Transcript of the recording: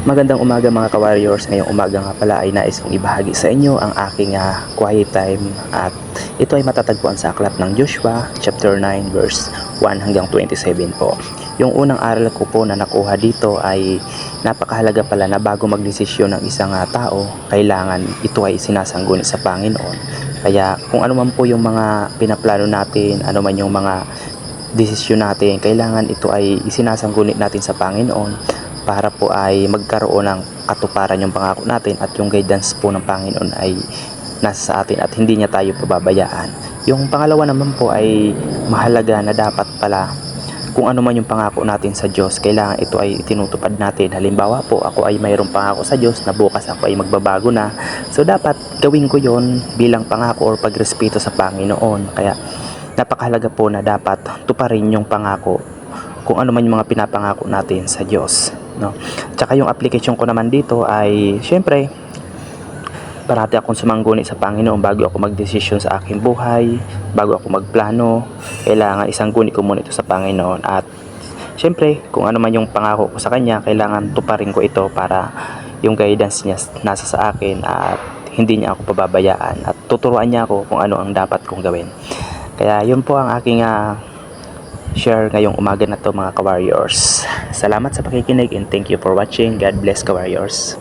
Magandang umaga mga ka-warriors. Ngayong umaga nga pala ay nais kong ibahagi sa inyo ang aking quiet time, at ito ay matatagpuan sa aklat ng Joshua chapter 9 verse 1 hanggang 27 po. Yung unang aral ko po na nakuha dito ay napakahalaga pala na bago magdesisyon ng isang tao, kailangan ito ay sinasangguni sa Panginoon. Kaya kung ano man po yung mga pinaplano natin, ano man yung mga desisyon natin, kailangan ito ay isinasangguni natin sa Panginoon para po ay magkaroon ng katuparan yung pangako natin, at yung guidance po ng Panginoon ay nasa sa atin at hindi niya tayo pababayaan. Yung pangalawa naman po ay mahalaga na dapat pala kung ano man yung pangako natin sa Diyos, kailangan ito ay tinutupad natin. Halimbawa po, ako ay mayroong pangako sa Diyos na bukas ako ay magbabago na. So dapat gawin ko yon bilang pangako or pagrespeto sa Panginoon. Kaya napakahalaga po na dapat tuparin yung pangako kung ano man yung mga pinapangako natin sa Diyos, no? Tsaka yung application ko naman dito ay syempre parati akong sumangguni sa Panginoon bago ako magdesisyon sa aking buhay, bago ako magplano. Kailangan isangguni ko muna ito sa Panginoon, at syempre kung ano man yung pangako ko sa Kanya, kailangan tuparin ko ito para yung guidance niya nasa sa akin at hindi niya ako pababayaan, at tuturuan niya ako kung ano ang dapat kong gawin. Kaya yun po ang aking share ngayong umaga na to mga ka-warriors. Salamat sa pakikinig and thank you for watching. God bless ka-warriors.